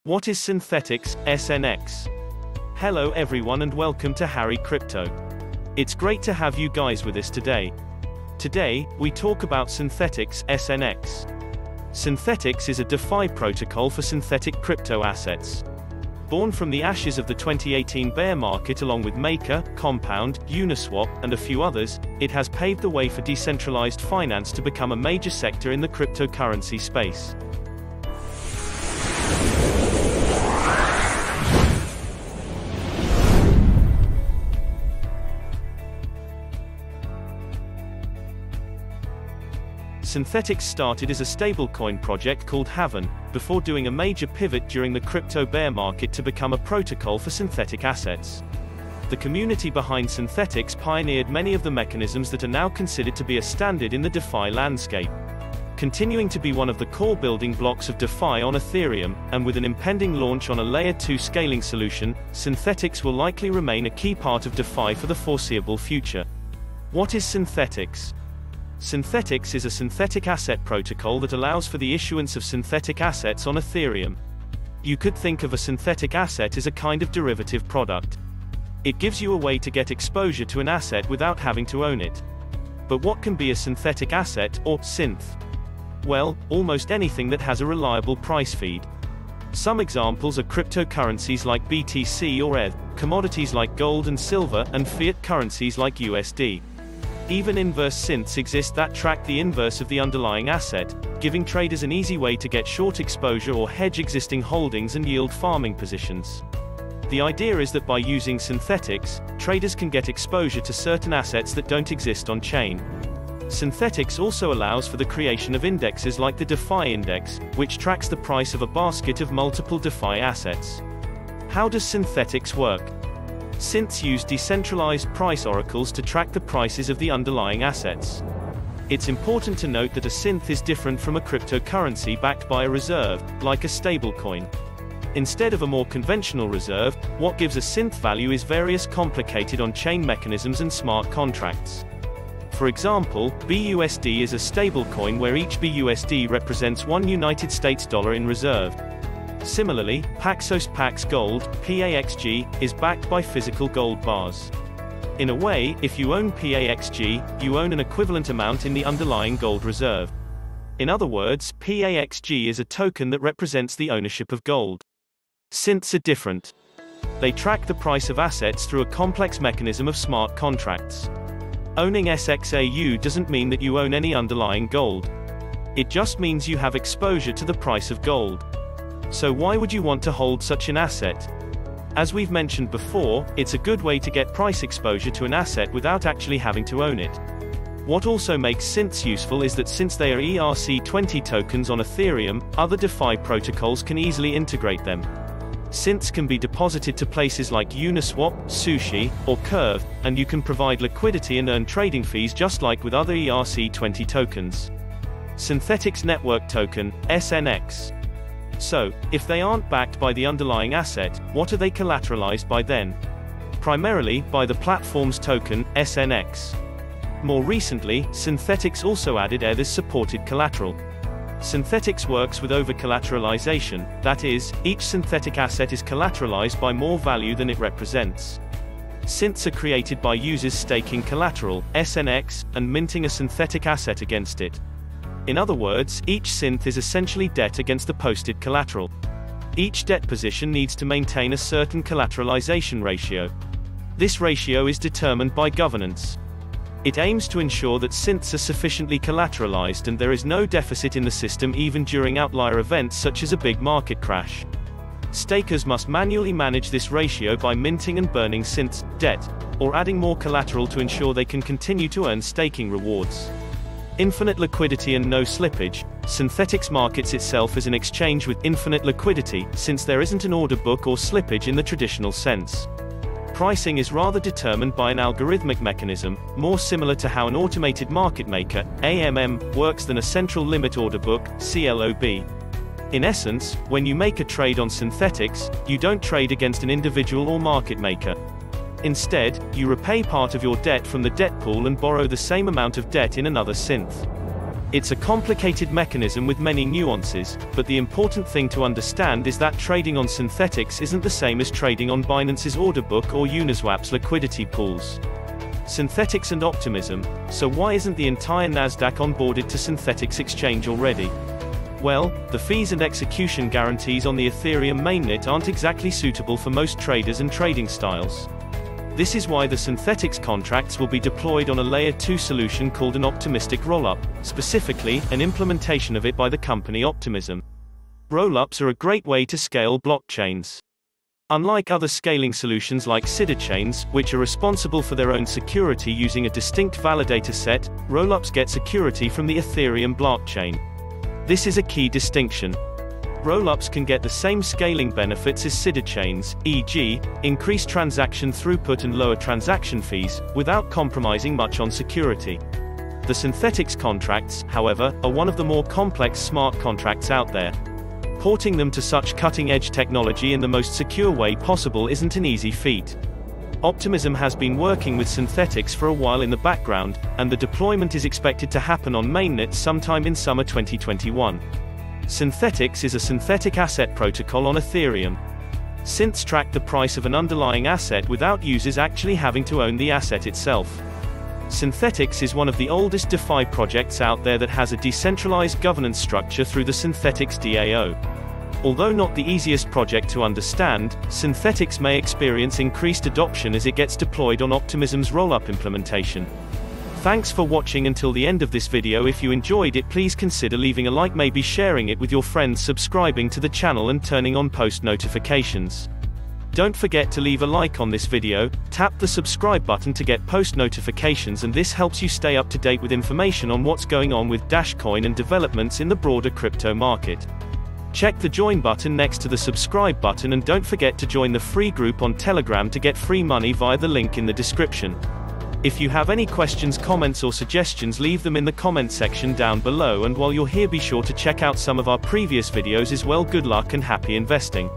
What is Synthetix, SNX? Hello everyone and welcome to Harry Crypto. It's great to have you guys with us today. Today, we talk about Synthetix, SNX. Synthetix is a DeFi protocol for synthetic crypto assets. Born from the ashes of the 2018 bear market along with Maker, Compound, Uniswap, and a few others, it has paved the way for decentralized finance to become a major sector in the cryptocurrency space. Synthetix started as a stablecoin project called Haven, before doing a major pivot during the crypto bear market to become a protocol for synthetic assets. The community behind Synthetix pioneered many of the mechanisms that are now considered to be a standard in the DeFi landscape. Continuing to be one of the core building blocks of DeFi on Ethereum, and with an impending launch on a Layer 2 scaling solution, Synthetix will likely remain a key part of DeFi for the foreseeable future. What is Synthetix? Synthetix is a synthetic asset protocol that allows for the issuance of synthetic assets on Ethereum. You could think of a synthetic asset as a kind of derivative product. It gives you a way to get exposure to an asset without having to own it. But what can be a synthetic asset, or synth? Well, almost anything that has a reliable price feed. Some examples are cryptocurrencies like BTC or ETH, commodities like gold and silver, and fiat currencies like USD. Even inverse synths exist that track the inverse of the underlying asset, giving traders an easy way to get short exposure or hedge existing holdings and yield farming positions. The idea is that by using Synthetix, traders can get exposure to certain assets that don't exist on chain. Synthetix also allows for the creation of indexes like the DeFi index, which tracks the price of a basket of multiple DeFi assets. How does Synthetix work? Synths use decentralized price oracles to track the prices of the underlying assets. It's important to note that a synth is different from a cryptocurrency backed by a reserve, like a stablecoin. Instead of a more conventional reserve, what gives a synth value is various complicated on-chain mechanisms and smart contracts. For example, BUSD is a stablecoin where each BUSD represents one United States dollar in reserve. Similarly, Paxos Pax Gold, PAXG, is backed by physical gold bars. In a way, if you own PAXG, you own an equivalent amount in the underlying gold reserve. In other words, PAXG is a token that represents the ownership of gold. Synths are different. They track the price of assets through a complex mechanism of smart contracts. Owning SXAU doesn't mean that you own any underlying gold. It just means you have exposure to the price of gold. So why would you want to hold such an asset? As we've mentioned before, it's a good way to get price exposure to an asset without actually having to own it. What also makes synths useful is that since they are ERC20 tokens on Ethereum, other DeFi protocols can easily integrate them. Synths can be deposited to places like Uniswap, Sushi, or Curve, and you can provide liquidity and earn trading fees just like with other ERC20 tokens. Synthetix Network Token, SNX. So, if they aren't backed by the underlying asset, what are they collateralized by then? Primarily, by the platform's token, SNX. More recently, Synthetix also added ETH as supported collateral. Synthetix works with over-collateralization, that is, each synthetic asset is collateralized by more value than it represents. Synths are created by users staking collateral, SNX, and minting a synthetic asset against it. In other words, each synth is essentially debt against the posted collateral. Each debt position needs to maintain a certain collateralization ratio. This ratio is determined by governance. It aims to ensure that synths are sufficiently collateralized and there is no deficit in the system even during outlier events such as a big market crash. Stakers must manually manage this ratio by minting and burning synths' debt, or adding more collateral to ensure they can continue to earn staking rewards. Infinite liquidity and no slippage, Synthetix markets itself as an exchange with infinite liquidity, since there isn't an order book or slippage in the traditional sense. Pricing is rather determined by an algorithmic mechanism, more similar to how an automated market maker, AMM, works than a central limit order book, CLOB. In essence, when you make a trade on Synthetix, you don't trade against an individual or market maker. Instead, you repay part of your debt from the debt pool and borrow the same amount of debt in another synth. It's a complicated mechanism with many nuances, but the important thing to understand is that trading on Synthetix isn't the same as trading on Binance's order book or Uniswap's liquidity pools. Synthetix and Optimism, so why isn't the entire Nasdaq onboarded to Synthetix exchange already? Well, the fees and execution guarantees on the Ethereum mainnet aren't exactly suitable for most traders and trading styles. This is why the Synthetix contracts will be deployed on a Layer 2 solution called an optimistic rollup, specifically, an implementation of it by the company Optimism. Rollups are a great way to scale blockchains. Unlike other scaling solutions like sidechains, which are responsible for their own security using a distinct validator set, rollups get security from the Ethereum blockchain. This is a key distinction. Rollups can get the same scaling benefits as sidechains, e.g., increased transaction throughput and lower transaction fees, without compromising much on security. The Synthetix contracts, however, are one of the more complex smart contracts out there. Porting them to such cutting-edge technology in the most secure way possible isn't an easy feat. Optimism has been working with Synthetix for a while in the background, and the deployment is expected to happen on mainnet sometime in summer 2021. Synthetix is a synthetic asset protocol on Ethereum. Synths track the price of an underlying asset without users actually having to own the asset itself. Synthetix is one of the oldest DeFi projects out there that has a decentralized governance structure through the Synthetix DAO. Although not the easiest project to understand, Synthetix may experience increased adoption as it gets deployed on Optimism's rollup implementation. Thanks for watching until the end of this video. If you enjoyed it, please consider leaving a like, maybe sharing it with your friends, subscribing to the channel and turning on post notifications. Don't forget to leave a like on this video, tap the subscribe button to get post notifications, and this helps you stay up to date with information on what's going on with Dashcoin and developments in the broader crypto market. Check the join button next to the subscribe button, and don't forget to join the free group on Telegram to get free money via the link in the description. If you have any questions, comments or suggestions, leave them in the comment section down below, and while you're here be sure to check out some of our previous videos as well. Good luck and happy investing.